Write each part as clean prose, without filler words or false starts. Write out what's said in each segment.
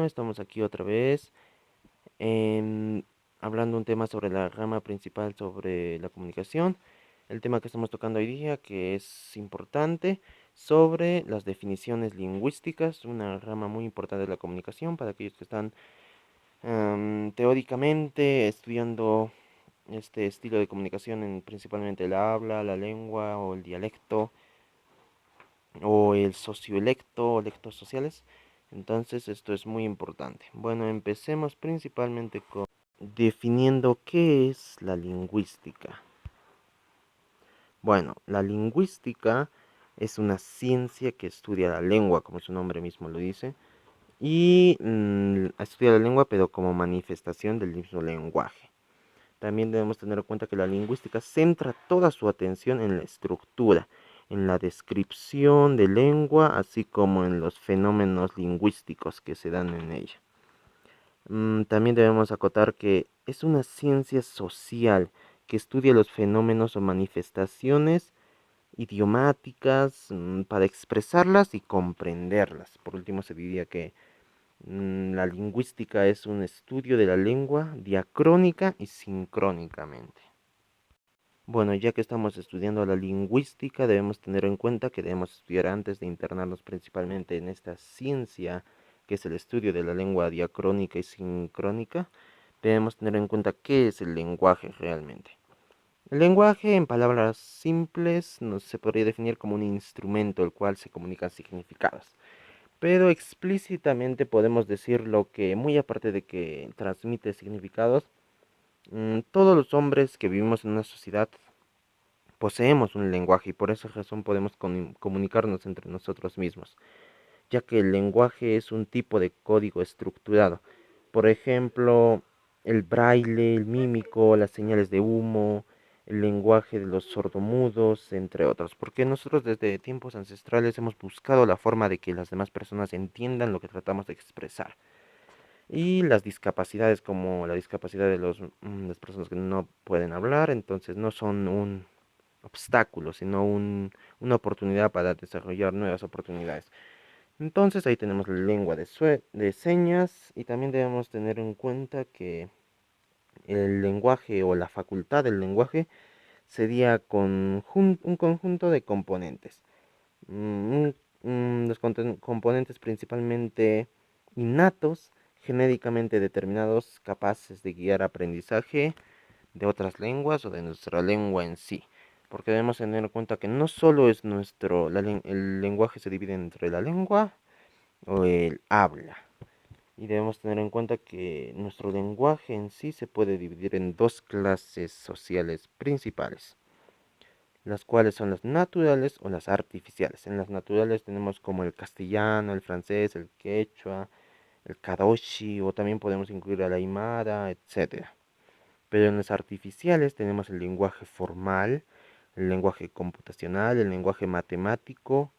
Bueno, estamos aquí otra vez em, hablando un tema sobre la rama principal sobre la comunicación. El tema que estamos tocando hoy día, que es importante, sobre las definiciones lingüísticas, una rama muy importante de la comunicación para aquellos que están teóricamente estudiando este estilo de comunicación en principalmente el habla, la lengua o el dialecto o el socioelecto o lectos sociales. Entonces esto es muy importante. Bueno, empecemos principalmente con definiendo qué es la lingüística. Bueno, la lingüística es una ciencia que estudia la lengua, como su nombre mismo lo dice, y estudia la lengua pero como manifestación del mismo lenguaje. También debemos tener en cuenta que la lingüística centra toda su atención en la estructura, en la descripción de lengua, así como en los fenómenos lingüísticos que se dan en ella. También debemos acotar que es una ciencia social que estudia los fenómenos o manifestaciones idiomáticas para expresarlas y comprenderlas. Por último, se diría que la lingüística es un estudio de la lengua diacrónica y sincrónicamente. Bueno, ya que estamos estudiando la lingüística, debemos tener en cuenta que debemos estudiar antes de internarnos principalmente en esta ciencia, que es el estudio de la lengua diacrónica y sincrónica, debemos tener en cuenta qué es el lenguaje realmente. El lenguaje, en palabras simples, se podría definir como un instrumento el cual se comunican significados. Pero explícitamente podemos decir lo que, muy aparte de que transmite significados, todos los hombres que vivimos en una sociedad poseemos un lenguaje y por esa razón podemos comunicarnos entre nosotros mismos, ya que el lenguaje es un tipo de código estructurado. Por ejemplo, el braille, el mímico, las señales de humo, el lenguaje de los sordomudos, entre otros, porque nosotros desde tiempos ancestrales hemos buscado la forma de que las demás personas entiendan lo que tratamos de expresar. Y las discapacidades, como la discapacidad de las personas que no pueden hablar, entonces no son un obstáculo, sino una oportunidad para desarrollar nuevas oportunidades. Entonces ahí tenemos la lengua de señas y también debemos tener en cuenta que el lenguaje o la facultad del lenguaje sería un conjunto de componentes. Los componentes principalmente innatos, genéticamente determinados, capaces de guiar aprendizaje de otras lenguas o de nuestra lengua en sí. Porque debemos tener en cuenta que no solo es el lenguaje se divide entre la lengua o el habla. Y debemos tener en cuenta que nuestro lenguaje en sí se puede dividir en dos clases sociales principales, las cuales son las naturales o las artificiales. En las naturales tenemos como el castellano, el francés, el quechua, el karoshi, o también podemos incluir a la aymara, etcétera. Pero en las artificiales tenemos el lenguaje formal, el lenguaje computacional, el lenguaje matemático,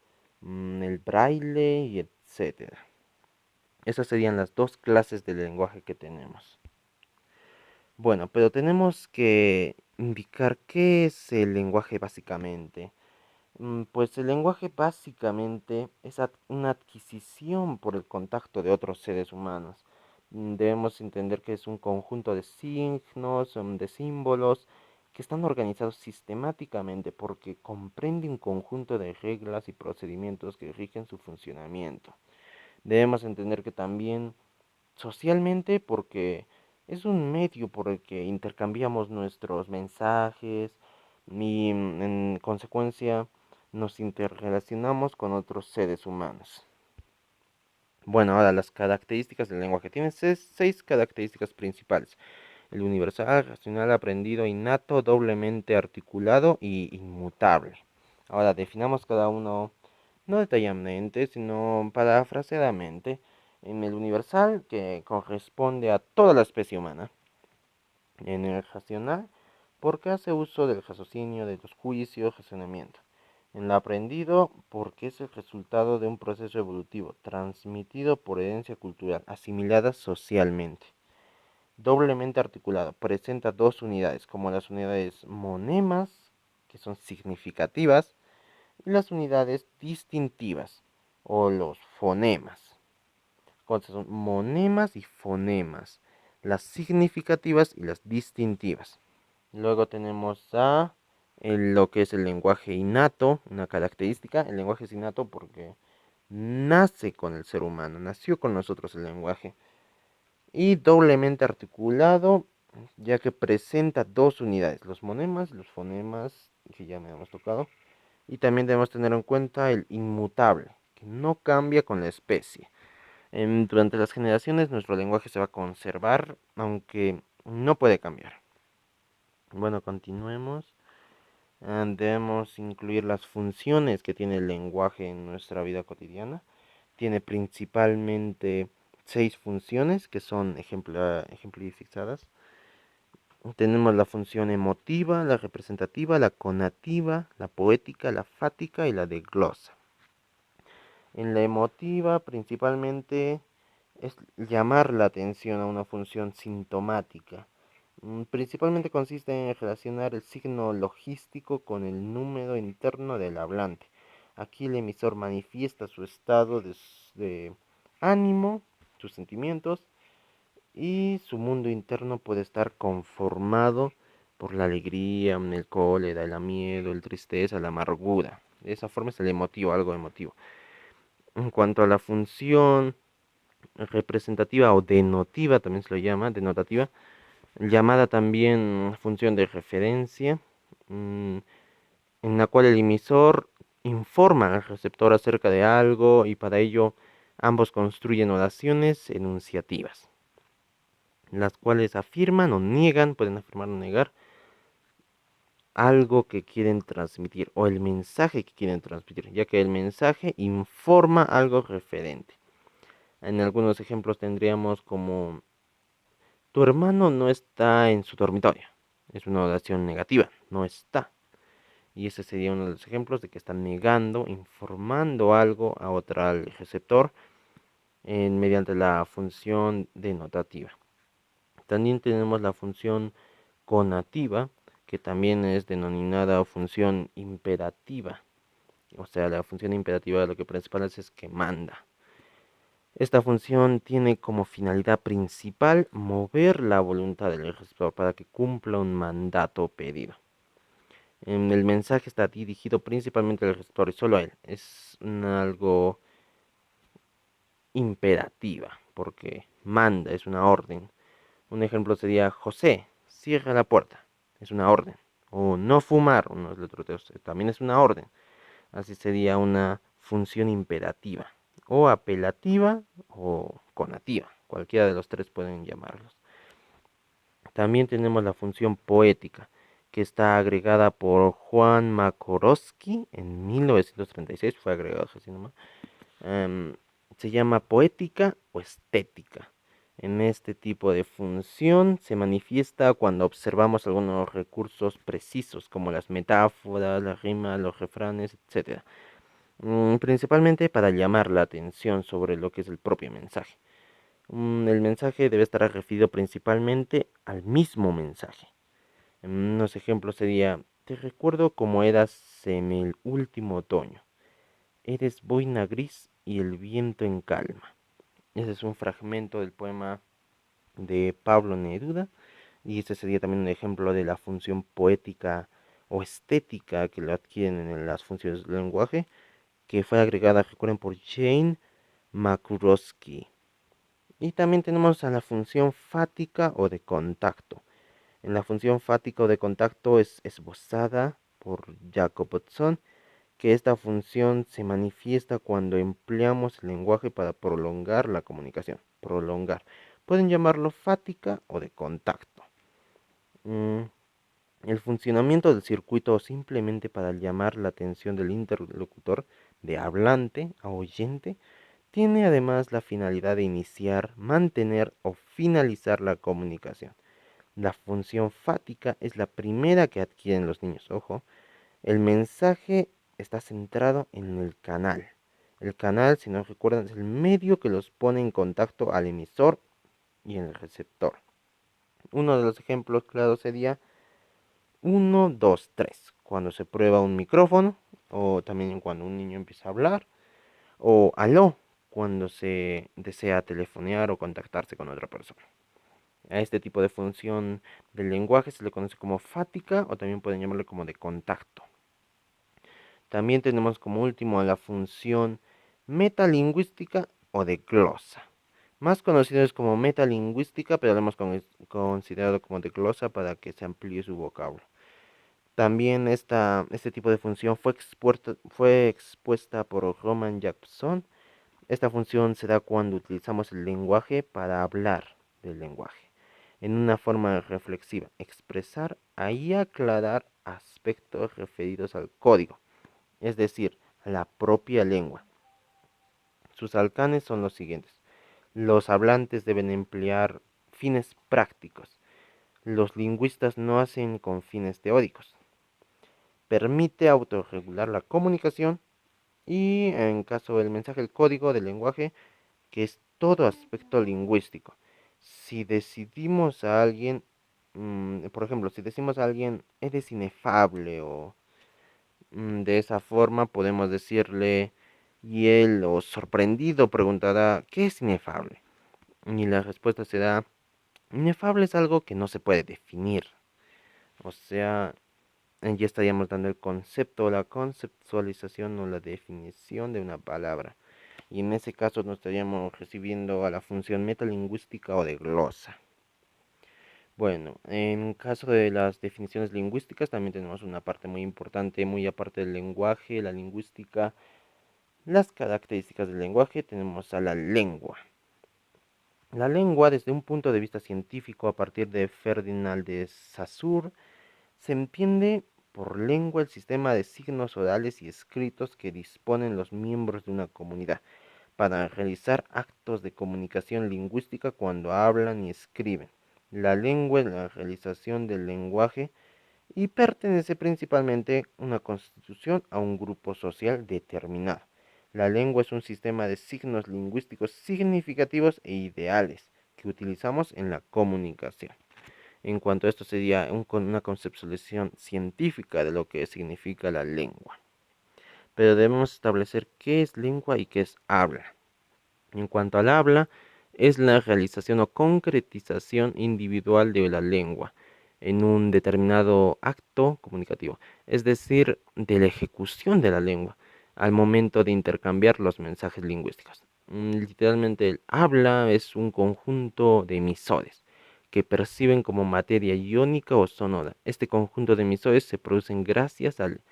el braille y etcétera. Esas serían las dos clases de lenguaje que tenemos. Bueno, pero tenemos que indicar qué es el lenguaje básicamente. Pues el lenguaje básicamente es una adquisición por el contacto de otros seres humanos. Debemos entender que es un conjunto de signos, de símbolos, que están organizados sistemáticamente porque comprende un conjunto de reglas y procedimientos que rigen su funcionamiento. Debemos entender que también socialmente porque es un medio por el que intercambiamos nuestros mensajes y en consecuencia nos interrelacionamos con otros seres humanos. Bueno, ahora las características del lenguaje. Tiene seis características principales. El universal, racional, aprendido, innato, doblemente articulado y inmutable. Ahora definamos cada uno no detalladamente, sino parafraseadamente. En el universal, que corresponde a toda la especie humana. En el racional, porque hace uso del raciocinio, de los juicios, razonamiento. En lo aprendido, porque es el resultado de un proceso evolutivo transmitido por herencia cultural, asimilada socialmente. Doblemente articulado, presenta dos unidades, como las unidades monemas, que son significativas, y las unidades distintivas, o los fonemas. ¿Cuántas son? Monemas y fonemas, las significativas y las distintivas. Luego tenemos lo que es el lenguaje innato, una característica. El lenguaje es innato porque nace con el ser humano, nació con nosotros el lenguaje. Y doblemente articulado, ya que presenta dos unidades, los monemas y los fonemas, que ya me hemos tocado. Y también debemos tener en cuenta el inmutable, que no cambia con la especie. Durante las generaciones nuestro lenguaje se va a conservar, aunque no puede cambiar. Bueno, continuemos. Debemos incluir las funciones que tiene el lenguaje en nuestra vida cotidiana. Tiene principalmente 6 funciones que son ejemplificadas. Tenemos la función emotiva, la representativa, la conativa, la poética, la fática y la de glosa. En la emotiva principalmente es llamar la atención a una función sintomática. Principalmente consiste en relacionar el signo logístico con el número interno del hablante. Aquí el emisor manifiesta su estado de ánimo, sus sentimientos, y su mundo interno puede estar conformado por la alegría, el cólera, el miedo, el tristeza, la amargura. De esa forma es el emotivo, algo emotivo. En cuanto a la función representativa o denotiva, también se lo llama, denotativa, llamada también función de referencia, en la cual el emisor informa al receptor acerca de algo y para ello ambos construyen oraciones enunciativas, las cuales afirman o niegan, pueden afirmar o negar, algo que quieren transmitir o el mensaje que quieren transmitir, ya que el mensaje informa algo referente. En algunos ejemplos tendríamos como: tu hermano no está en su dormitorio. Es una oración negativa, no está. Y ese sería uno de los ejemplos de que están negando, informando algo a otro al receptor mediante la función denotativa. También tenemos la función conativa, que también es denominada función imperativa. O sea, la función imperativa lo que principal hace es que manda. Esta función tiene como finalidad principal mover la voluntad del receptor para que cumpla un mandato pedido. El mensaje está dirigido principalmente al receptor y solo a él. Es algo imperativa porque manda, es una orden. Un ejemplo sería: José, cierra la puerta. Es una orden. O no fumar, unos letreros, también es una orden. Así sería una función imperativa, o apelativa o conativa. Cualquiera de los tres pueden llamarlos. También tenemos la función poética, que está agregada por Juan Makorowski en 1936, fue agregado así nomás. Se llama poética o estética. En este tipo de función se manifiesta cuando observamos algunos recursos precisos, como las metáforas, la rima, los refranes, etc. Principalmente para llamar la atención sobre lo que es el propio mensaje. El mensaje debe estar referido principalmente al mismo mensaje. Unos ejemplos sería: te recuerdo como eras en el último otoño. Eres boina gris y el viento en calma. Ese es un fragmento del poema de Pablo Neruda. Y este sería también un ejemplo de la función poética o estética que lo adquieren en las funciones del lenguaje, que fue agregada, recuerden, por Jane Makurowski. Y también tenemos a la función fática o de contacto. En la función fática o de contacto es esbozada por Jacobson, que esta función se manifiesta cuando empleamos el lenguaje para prolongar la comunicación. Prolongar. Pueden llamarlo fática o de contacto. Mm, el funcionamiento del circuito simplemente para llamar la atención del interlocutor, de hablante a oyente, tiene además la finalidad de iniciar, mantener o finalizar la comunicación. La función fática es la primera que adquieren los niños. Ojo, el mensaje está centrado en el canal. El canal, si no recuerdan, es el medio que los pone en contacto al emisor y el receptor. Uno de los ejemplos claros sería 1, 2, 3. Cuando se prueba un micrófono, o también cuando un niño empieza a hablar, o aló, cuando se desea telefonear o contactarse con otra persona. A este tipo de función del lenguaje se le conoce como fática o también pueden llamarle como de contacto. También tenemos como último la función metalingüística o de glosa. Más conocido es como metalingüística, pero lo hemos considerado como de glosa para que se amplíe su vocablo. También este tipo de función fue expuesta por Roman Jakobson. Esta función se da cuando utilizamos el lenguaje para hablar del lenguaje, en una forma reflexiva, expresar y aclarar aspectos referidos al código, es decir, a la propia lengua. Sus alcances son los siguientes. Los hablantes deben emplear fines prácticos. Los lingüistas no hacen con fines teóricos. Permite autorregular la comunicación y, en caso del mensaje, el código del lenguaje, que es todo aspecto lingüístico. Si decidimos a alguien, por ejemplo, si decimos a alguien, eres inefable o de esa forma podemos decirle y él o sorprendido preguntará, ¿qué es inefable? Y la respuesta será, inefable es algo que no se puede definir. O sea, ya estaríamos dando el concepto, la conceptualización o la definición de una palabra. Y en ese caso nos estaríamos recibiendo a la función metalingüística o de glosa. Bueno, en caso de las definiciones lingüísticas también tenemos una parte muy importante, muy aparte del lenguaje, la lingüística, las características del lenguaje, tenemos a la lengua. La lengua, desde un punto de vista científico, a partir de Ferdinand de Saussure, se entiende por lengua el sistema de signos orales y escritos que disponen los miembros de una comunidad para realizar actos de comunicación lingüística cuando hablan y escriben. La lengua es la realización del lenguaje y pertenece principalmente una constitución a un grupo social determinado. La lengua es un sistema de signos lingüísticos significativos e ideales que utilizamos en la comunicación. En cuanto a esto sería una conceptualización científica de lo que significa la lengua. Pero debemos establecer qué es lengua y qué es habla. En cuanto al habla, es la realización o concretización individual de la lengua en un determinado acto comunicativo, es decir, de la ejecución de la lengua al momento de intercambiar los mensajes lingüísticos. Literalmente el habla es un conjunto de emisores que perciben como materia iónica o sonora. Este conjunto de emisores se producen gracias al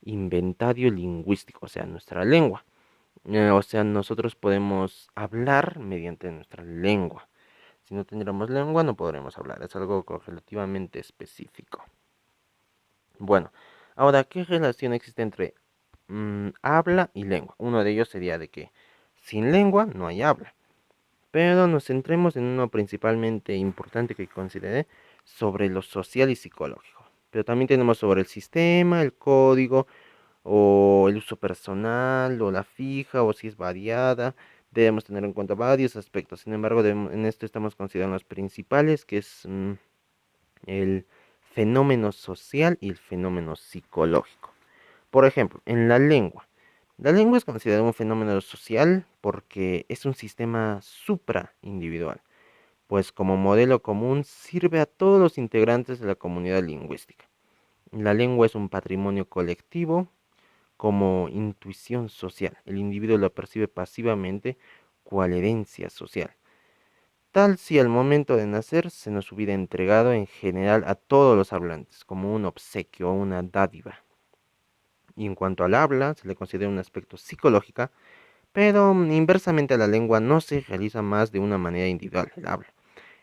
inventario lingüístico, o sea, nuestra lengua. O sea, nosotros podemos hablar mediante nuestra lengua. Si no tendríamos lengua, no podremos hablar. Es algo relativamente específico. Bueno, ahora, ¿qué relación existe entre habla y lengua? Uno de ellos sería de que sin lengua no hay habla. Pero nos centremos en uno principalmente importante que consideré sobre lo social y psicológico. Pero también tenemos sobre el sistema, el código, o el uso personal, o la fija, o si es variada. Debemos tener en cuenta varios aspectos. Sin embargo, en esto estamos considerando los principales, que es el fenómeno social y el fenómeno psicológico. Por ejemplo, en la lengua. La lengua es considerada un fenómeno social porque es un sistema supraindividual, pues como modelo común sirve a todos los integrantes de la comunidad lingüística. La lengua es un patrimonio colectivo como intuición social. El individuo lo percibe pasivamente cual herencia social. Tal si al momento de nacer se nos hubiera entregado en general a todos los hablantes, como un obsequio o una dádiva. Y en cuanto al habla, se le considera un aspecto psicológico, pero inversamente a la lengua no se realiza más de una manera individual el habla.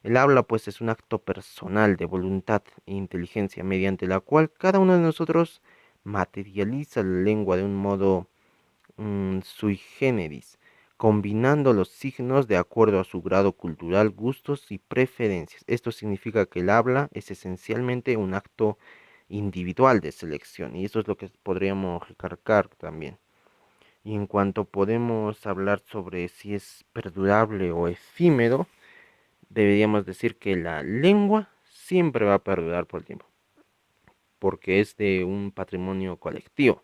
El habla pues es un acto personal de voluntad e inteligencia mediante la cual cada uno de nosotros materializa la lengua de un modo sui generis, combinando los signos de acuerdo a su grado cultural, gustos y preferencias. Esto significa que el habla es esencialmente un acto individual de selección y eso es lo que podríamos recargar también. Y en cuanto podemos hablar sobre si es perdurable o efímero, deberíamos decir que la lengua siempre va a perdurar por el tiempo, porque es de un patrimonio colectivo.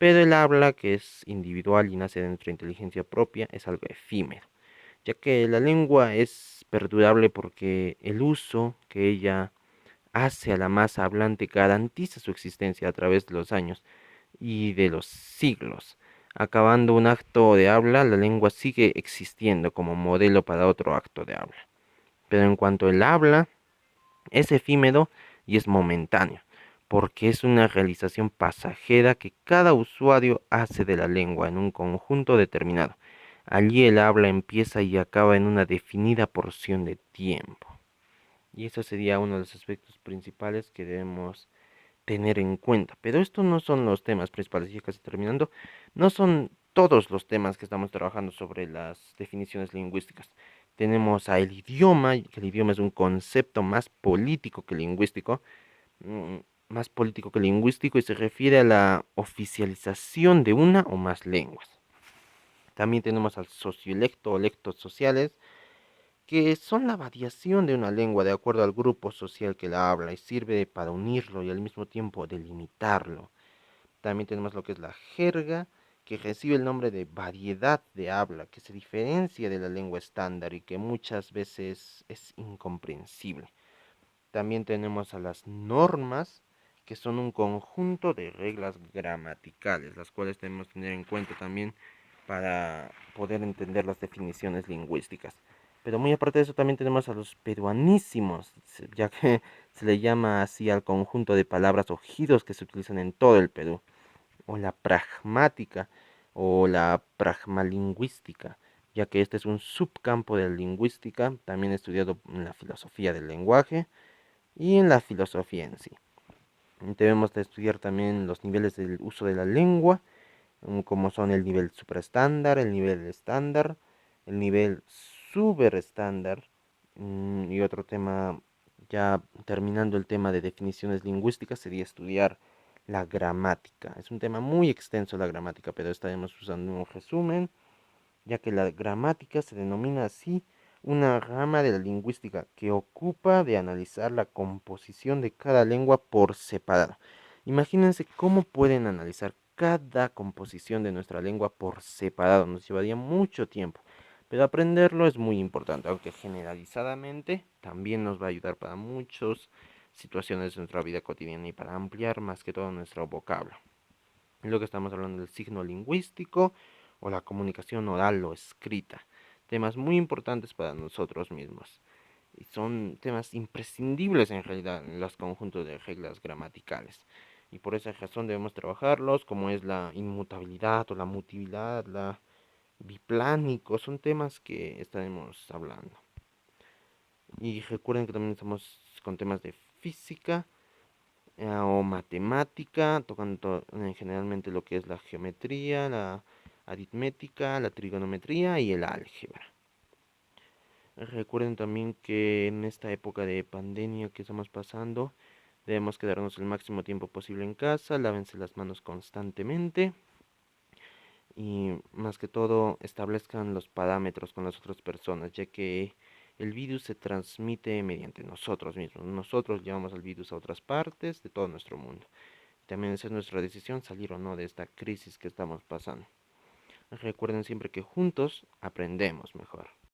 Pero el habla, que es individual y nace dentro de inteligencia propia, es algo efímero, ya que la lengua es perdurable porque el uso que ella hace a la masa hablante garantiza su existencia a través de los años y de los siglos. Acabando un acto de habla, la lengua sigue existiendo como modelo para otro acto de habla. Pero en cuanto el habla, es efímero y es momentáneo, porque es una realización pasajera que cada usuario hace de la lengua en un conjunto determinado. Allí el habla empieza y acaba en una definida porción de tiempo. Y eso sería uno de los aspectos principales que debemos tener en cuenta. Pero estos no son los temas principales, ya casi terminando. No son todos los temas que estamos trabajando sobre las definiciones lingüísticas. Tenemos al idioma, que el idioma es un concepto más político que lingüístico, mm, más político que lingüístico y se refiere a la oficialización de una o más lenguas. También tenemos al sociolecto o lectos sociales, que son la variación de una lengua de acuerdo al grupo social que la habla y sirve para unirlo y al mismo tiempo delimitarlo. También tenemos lo que es la jerga, que recibe el nombre de variedad de habla, que se diferencia de la lengua estándar y que muchas veces es incomprensible. También tenemos a las normas, que son un conjunto de reglas gramaticales, las cuales debemos tener en cuenta también para poder entender las definiciones lingüísticas. Pero muy aparte de eso también tenemos a los peruanísimos, ya que se le llama así al conjunto de palabras o giros que se utilizan en todo el Perú, o la pragmática o la pragmalingüística, ya que este es un subcampo de la lingüística, también estudiado en la filosofía del lenguaje y en la filosofía en sí. Debemos de estudiar también los niveles del uso de la lengua, como son el nivel superestándar, el nivel estándar, el nivel superestándar, y otro tema, ya terminando el tema de definiciones lingüísticas, sería estudiar la gramática. Es un tema muy extenso la gramática, pero estaremos usando un resumen, ya que la gramática se denomina así una rama de la lingüística que ocupa de analizar la composición de cada lengua por separado. Imagínense cómo pueden analizar cada composición de nuestra lengua por separado. Nos llevaría mucho tiempo, pero aprenderlo es muy importante, aunque generalizadamente también nos va a ayudar para muchas situaciones de nuestra vida cotidiana y para ampliar más que todo nuestro vocablo. Luego estamos hablando del signo lingüístico o la comunicación oral o escrita. Temas muy importantes para nosotros mismos. Y son temas imprescindibles en realidad en los conjuntos de reglas gramaticales. Y por esa razón debemos trabajarlos, como es la inmutabilidad o la mutibilidad, la biplánico. Son temas que estaremos hablando. Y recuerden que también estamos con temas de física o matemática, tocando generalmente lo que es la geometría, la aritmética, la trigonometría y el álgebra. Recuerden también que en esta época de pandemia que estamos pasando, debemos quedarnos el máximo tiempo posible en casa, lávense las manos constantemente y más que todo establezcan los parámetros con las otras personas, ya que el virus se transmite mediante nosotros mismos. Nosotros llevamos el virus a otras partes de todo nuestro mundo. También esa es nuestra decisión, salir o no de esta crisis que estamos pasando. Recuerden siempre que juntos aprendemos mejor.